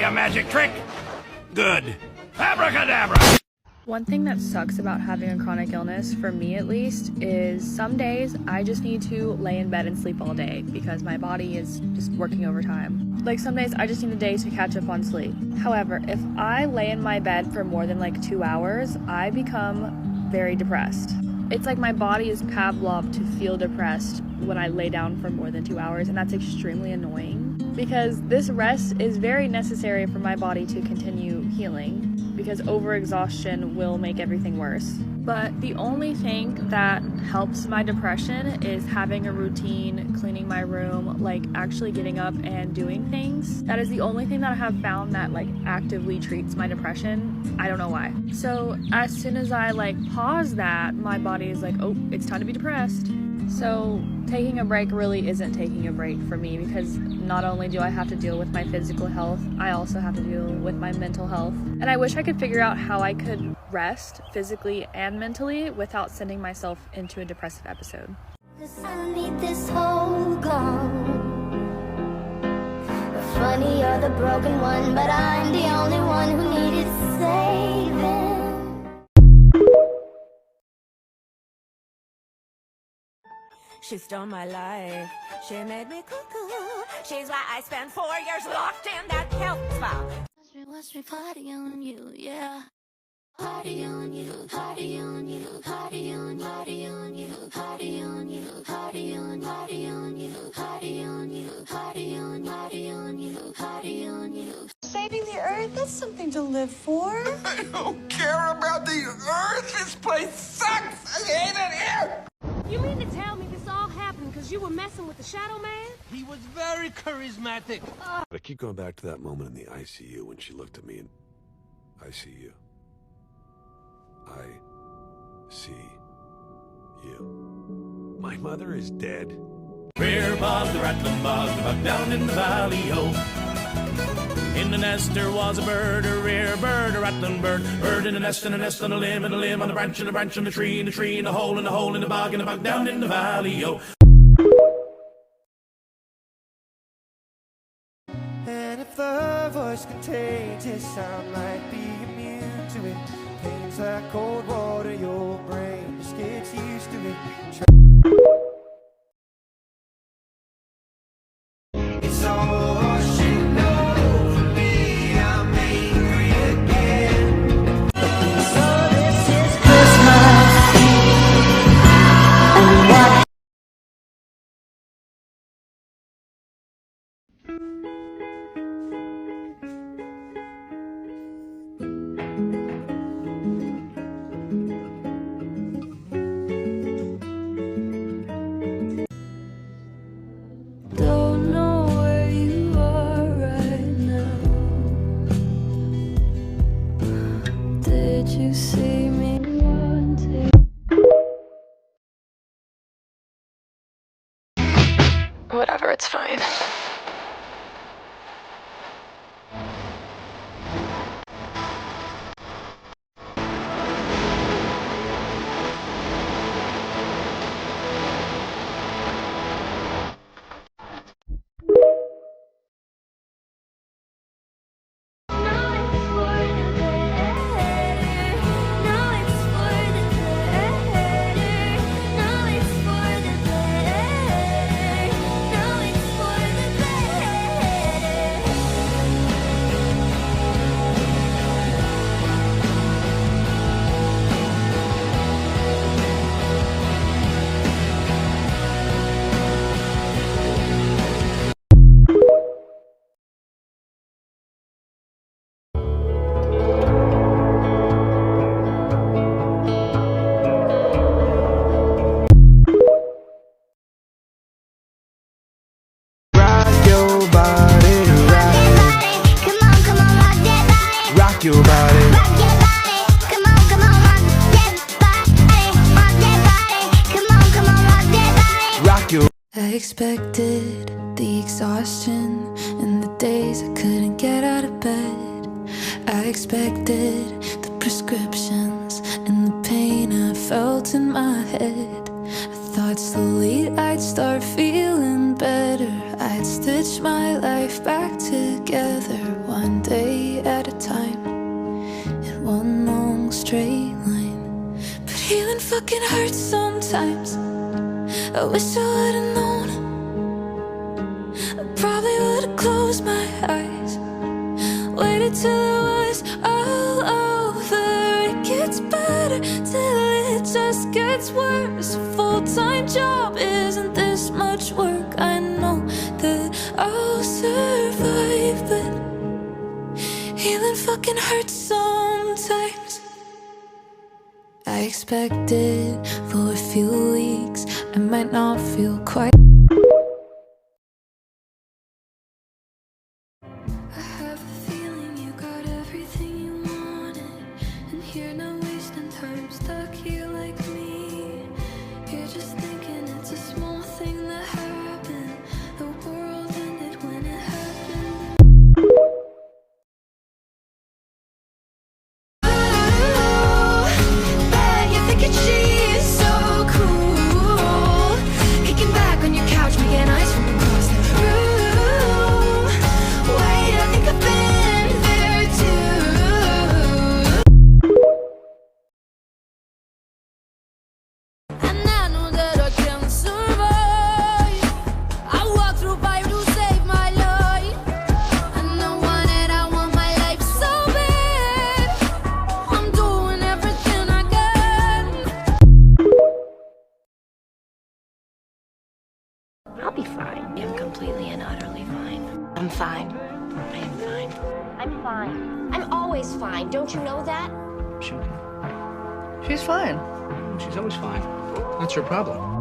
a magic trick? Good. Abracadabra! One thing that sucks about having a chronic illness, for me at least, is some days I just need to lay in bed and sleep all day because my body is just working overtime. Like some days I just need a day to catch up on sleep. However, if I lay in my bed for more than like 2 hours, I become very depressed. It's like my body is Pavlov to feel depressed when I lay down for more than 2 hours, and that's extremely annoying because this rest is very necessary for my body to continue healing, because overexhaustion will make everything worse. But the only thing that helps my depression is having a routine, cleaning my room, like actually getting up and doing things. That is the only thing that I have found that like actively treats my depression. I don't know why. So as soon as I like pause that, my body is like, oh, it's time to be depressed. So taking a break really isn't taking a break for me, because not only do I have to deal with my physical health, I also have to deal with my mental health. And I wish I could figure out how I could rest physically and mentally without sending myself into a depressive episode. I need this whole gone. Funny, you're the broken one, but I'm the only one who needed saving. She stole my life. She made me cuckoo. She's why I spent 4 years locked in that health spa. Watch me party on you, yeah. Party on you, party on you, party on, party on you, party on you, party on, party on you, party on you, party on, party on you, party on you. Saving the earth, that's something to live for. I don't care about the earth. This place sucks. I hate it here. You mean to tell me this all happened because you were messing with the Shadow Man? He was very charismatic. I keep going back to that moment in the ICU when she looked at me and I see you. I see you. My mother is dead. Rear Bob the rattling bog, the bug down in the valley, oh. In the nest there was a bird, a rear bird, a rattling bird. Bird in a nest, and a nest on a limb, and a limb on a branch, and a branch on a tree, and a tree, and a hole, in the bog, and a bug down in the valley, oh. And if the voice contagious, sound might be immune to it. Pain's like cold water, your brain just gets used to it. It's all she knows for me, I'm angry again. So this is Christmas, and what? Don't know where you are right now. Did you see me wanting? Whatever, it's fine. Your body. Rock your body, come on, rock your body. Come on, rock your body. Rock your. I expected the exhaustion and the days I couldn't get out of bed. I expected the prescriptions and the pain I felt in my head. I thought slowly I'd start feeling better. I'd stitch my life back together. one day at a time, in one long straight line. But healing fucking hurts sometimes. I wish I would've known. I probably would've closed my eyes, waited till it was all over. It gets better till it just gets worse. A full-time job isn't this much work. I know that I'll survive, but healing fucking hurts sometimes. I expected for a few weeks I might not feel quite. I have a feeling you got everything you wanted, and you're not wasting time stuck here like me. You're just thinking it's a small thing that happened. The world ended when it happened. Bet you're thinking she's so cool, kicking back on your couch, making eyes from across the room. Wait, I think I've been there too. And I know that I can survive. I walk through fire to save my life. And I want my life so bad. I'm doing everything I can. I'll be fine. I'm completely and utterly fine. I'm fine. I am fine. I'm fine. I'm always fine. Don't you know that? She's fine. She's always fine. That's her problem.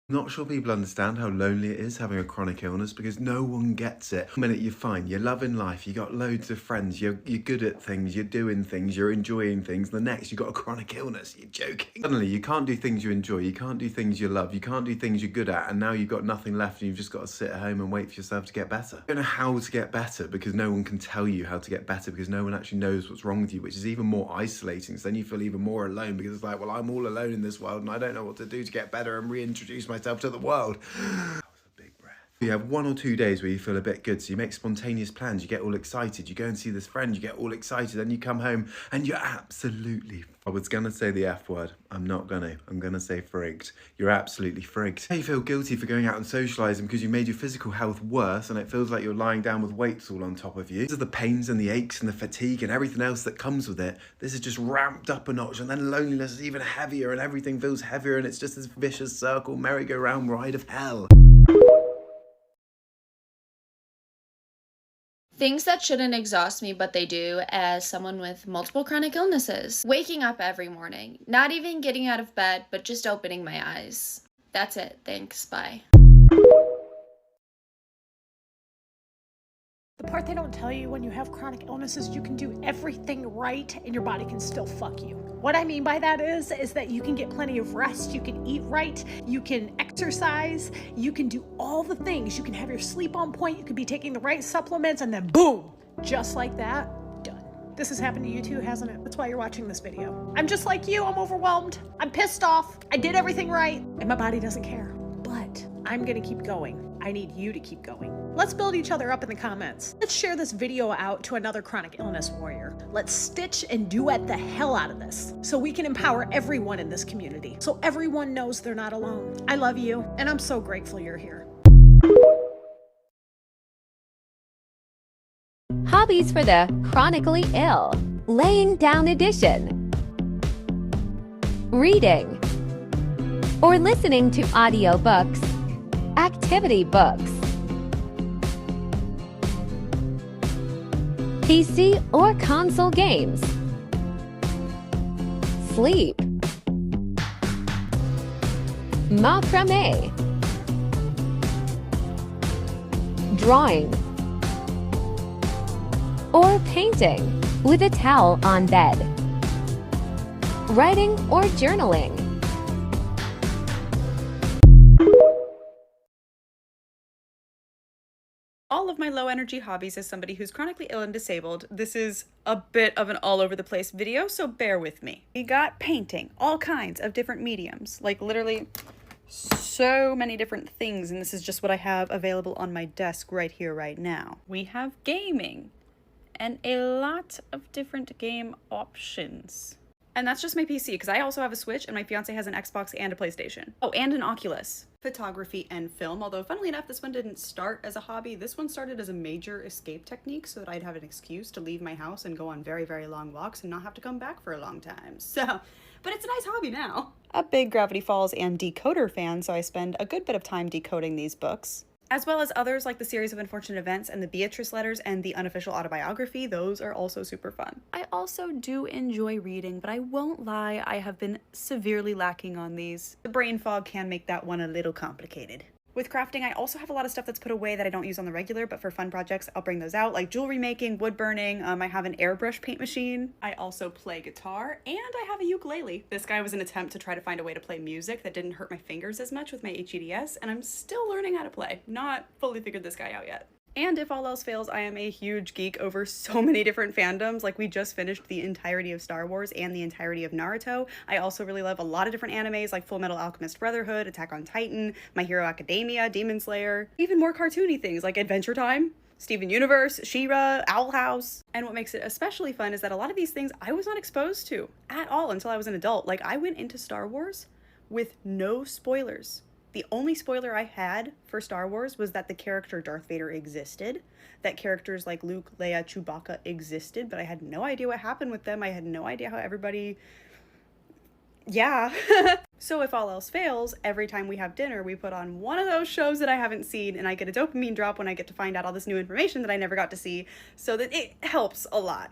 Not sure people understand how lonely it is having a chronic illness, because no one gets it. The minute you're fine, you're loving life, you got loads of friends, you're good at things, you're doing things, you're enjoying things. The next, you got a chronic illness, you're joking. Suddenly, you can't do things you enjoy, you can't do things you love, you can't do things you're good at, and now you've got nothing left and you've just got to sit at home and wait for yourself to get better. You don't know how to get better because no one can tell you how to get better, because no one actually knows what's wrong with you, which is even more isolating. So then you feel even more alone, because it's like, well, I'm all alone in this world and I don't know what to do to get better and reintroduce myself to the world. That was a big breath. You have 1 or 2 days where you feel a bit good, so you make spontaneous plans, you get all excited, you go and see this friend, you get all excited, then you come home and you're absolutely... I was gonna say the F word. I'm not gonna. I'm gonna say frigged. You're absolutely frigged. You feel guilty for going out and socialising because you made your physical health worse, and it feels like you're lying down with weights all on top of you. These are the pains and the aches and the fatigue and everything else that comes with it. This is just ramped up a notch, and then loneliness is even heavier, and everything feels heavier, and it's just this vicious circle, merry-go-round ride of hell. Things that shouldn't exhaust me, but they do, as someone with multiple chronic illnesses. Waking up every morning, not even getting out of bed, but just opening my eyes. That's it. Thanks. Bye. The part they don't tell you when you have chronic illnesses, you can do everything right and your body can still fuck you. What I mean by that is that you can get plenty of rest, you can eat right, you can exercise, you can do all the things. You can have your sleep on point, you could be taking the right supplements, and then boom, just like that, done. This has happened to you too, hasn't it? That's why you're watching this video. I'm just like you, I'm overwhelmed, I'm pissed off, I did everything right, and my body doesn't care. But I'm gonna keep going. I need you to keep going. Let's build each other up in the comments. Let's share this video out to another chronic illness warrior. Let's stitch and duet the hell out of this so we can empower everyone in this community, so everyone knows they're not alone. I love you, and I'm so grateful you're here. Hobbies for the chronically ill. Laying down edition. Reading. Or listening to audiobooks. Activity books. PC or console games. Sleep. Macrame. Drawing. Or painting with a towel on bed. Writing or journaling. All of my low energy hobbies as somebody who's chronically ill and disabled, this is a bit of an all over the place video, so bear with me. We got painting, all kinds of different mediums, like literally so many different things, and this is just what I have available on my desk right here, right now. We have gaming and a lot of different game options. And that's just my PC, because I also have a Switch and my fiance has an Xbox and a PlayStation. Oh, and an Oculus. Photography and film, although funnily enough, this one didn't start as a hobby. This one started as a major escape technique so that I'd have an excuse to leave my house and go on very, very long walks and not have to come back for a long time. So, but it's a nice hobby now. A big Gravity Falls and Decoder fan, so I spend a good bit of time decoding these books. As well as others like the Series of Unfortunate Events and the Beatrice Letters and the Unofficial Autobiography. Those are also super fun. I also do enjoy reading, but I won't lie, I have been severely lacking on these. The brain fog can make that one a little complicated. With crafting, I also have a lot of stuff that's put away that I don't use on the regular, but for fun projects, I'll bring those out, like jewelry making, wood burning. I have an airbrush paint machine. I also play guitar, and I have a ukulele. This guy was an attempt to try to find a way to play music that didn't hurt my fingers as much with my HEDS, and I'm still learning how to play. Not fully figured this guy out yet. And if all else fails, I am a huge geek over so many different fandoms. Like, we just finished the entirety of Star Wars and the entirety of Naruto. I also really love a lot of different animes like Fullmetal Alchemist Brotherhood, Attack on Titan, My Hero Academia, Demon Slayer, even more cartoony things like Adventure Time, Steven Universe, She-Ra, Owl House. And what makes it especially fun is that a lot of these things I was not exposed to at all until I was an adult. Like, I went into Star Wars with no spoilers. The only spoiler I had for Star Wars was that the character Darth Vader existed, that characters like Luke, Leia, Chewbacca existed, but I had no idea what happened with them. I had no idea how everybody... Yeah. So if all else fails, every time we have dinner, we put on one of those shows that I haven't seen, and I get a dopamine drop when I get to find out all this new information that I never got to see, so that it helps a lot.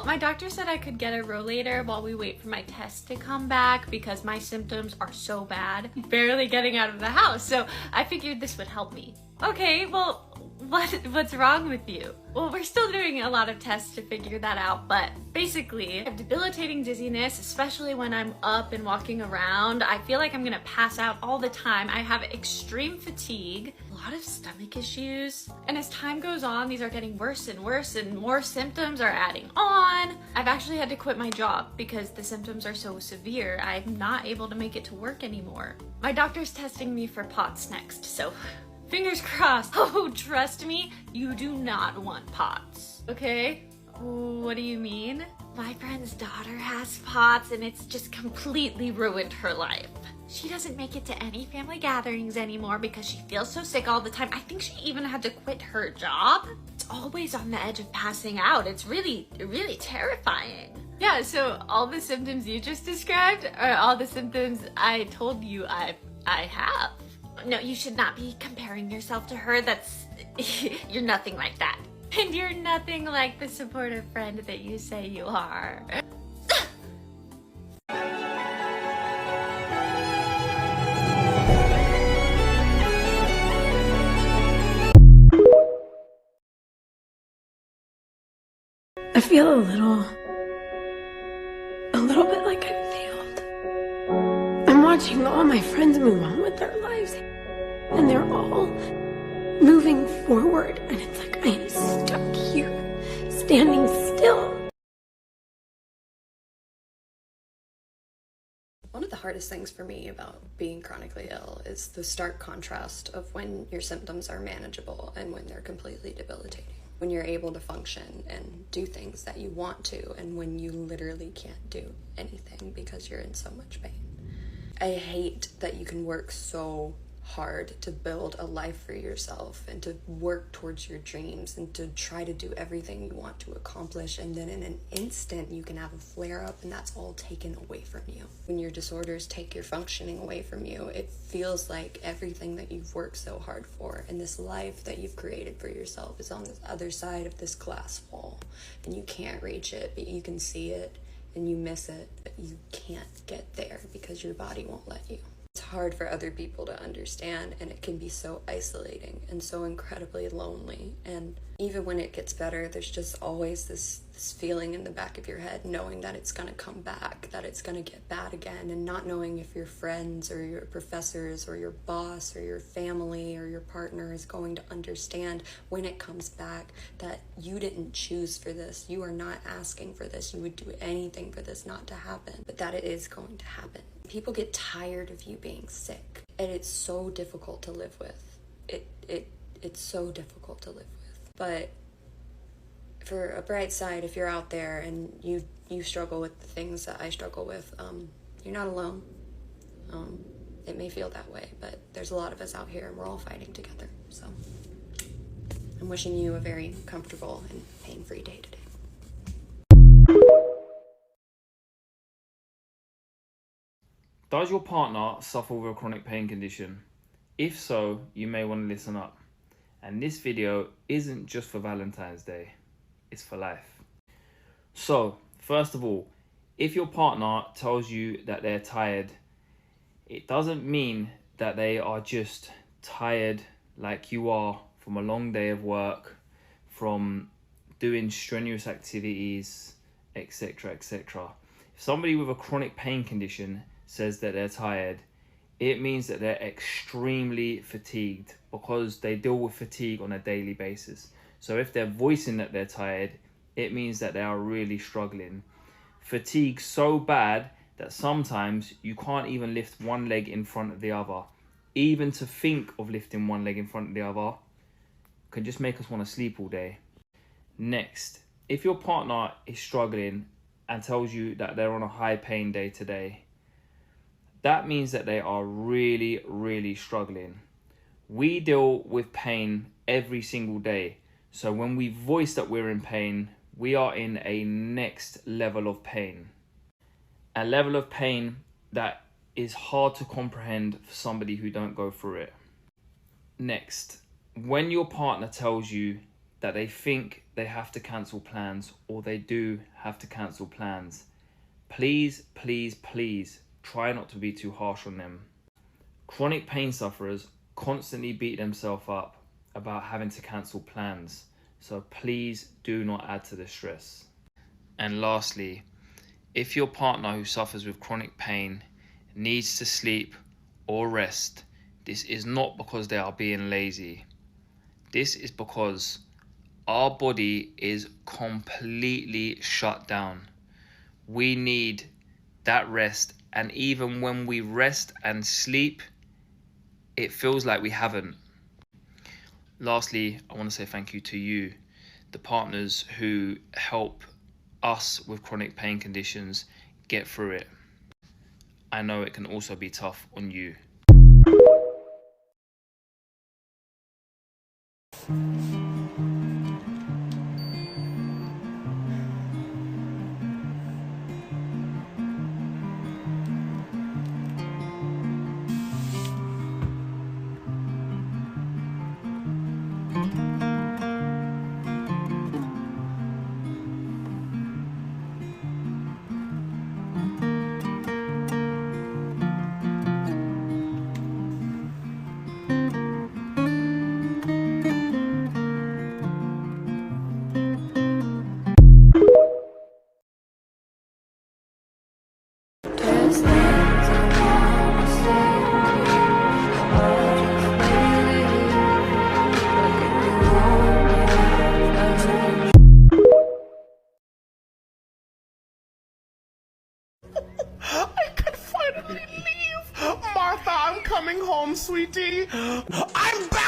My doctor said I could get a rollator while we wait for my test to come back because my symptoms are so bad. Barely getting out of the house, so I figured this would help me. Okay, well, what's wrong with you? Well, we're still doing a lot of tests to figure that out, but basically, I have debilitating dizziness, especially when I'm up and walking around. I feel like I'm gonna pass out all the time. I have extreme fatigue, a lot of stomach issues, and as time goes on, these are getting worse and worse and more symptoms are adding on. I've actually had to quit my job because the symptoms are so severe. I'm not able to make it to work anymore. My doctor's testing me for POTS next, so fingers crossed. Oh, trust me, you do not want POTS, okay? What do you mean? My friend's daughter has POTS and it's just completely ruined her life. She doesn't make it to any family gatherings anymore because she feels so sick all the time. I think she even had to quit her job. It's always on the edge of passing out. It's really, really terrifying. Yeah, so all the symptoms you just described are all the symptoms I told you I have. No, you should not be comparing yourself to her. You're nothing like that. And you're nothing like the supportive friend that you say you are. I feel a little bit like I failed. I'm watching all my friends move on with their lives, and they're all moving forward, and it's like I am stuck here, standing still. One of the hardest things for me about being chronically ill is the stark contrast of when your symptoms are manageable and when they're completely debilitating. When you're able to function and do things that you want to, and when you literally can't do anything because you're in so much pain. I hate that you can work so hard to build a life for yourself and to work towards your dreams and to try to do everything you want to accomplish, and then in an instant you can have a flare-up and that's all taken away from you. When your disorders take your functioning away from you, it feels like everything that you've worked so hard for and this life that you've created for yourself is on the other side of this glass wall, and you can't reach it, but you can see it and you miss it, but you can't get there because your body won't let you. It's hard for other people to understand, and it can be so isolating and so incredibly lonely. And even when it gets better, there's just always this feeling in the back of your head knowing that it's going to come back, that it's going to get bad again, and not knowing if your friends or your professors or your boss or your family or your partner is going to understand when it comes back that you didn't choose for this. You are not asking for this. You would do anything for this not to happen, but that it is going to happen. People get tired of you being sick, and it's so difficult to live with. It's so difficult to live with. But for a bright side, if you're out there and you struggle with the things that I struggle with, you're not alone. It may feel that way, but there's a lot of us out here and we're all fighting together. So I'm wishing you a very comfortable and pain-free day today. Does your partner suffer with a chronic pain condition? If so, you may want to listen up. And this video isn't just for Valentine's Day, it's for life. So, first of all, if your partner tells you that they're tired, it doesn't mean that they are just tired like you are from a long day of work, from doing strenuous activities, etc., etc. If somebody with a chronic pain condition says that they're tired, it means that they're extremely fatigued because they deal with fatigue on a daily basis. So if they're voicing that they're tired, it means that they are really struggling. Fatigue so bad that sometimes you can't even lift one leg in front of the other. Even to think of lifting one leg in front of the other can just make us want to sleep all day. Next, if your partner is struggling and tells you that they're on a high pain day today, that means that they are really, really struggling. We deal with pain every single day. So when we voice that we're in pain, we are in a next level of pain. A level of pain that is hard to comprehend for somebody who don't go through it. Next, when your partner tells you that they think they have to cancel plans or they do have to cancel plans, please, please, please, try not to be too harsh on them. Chronic pain sufferers constantly beat themselves up about having to cancel plans, so please do not add to the stress. And lastly, if your partner who suffers with chronic pain needs to sleep or rest, this is not because they are being lazy. This is because our body is completely shut down. We need that rest. And even when we rest and sleep, it feels like we haven't. Lastly, I want to say thank you to you, the partners who help us with chronic pain conditions get through it. I know it can also be tough on you. I could find Leave! Martha, I'm coming home, sweetie. I'm back!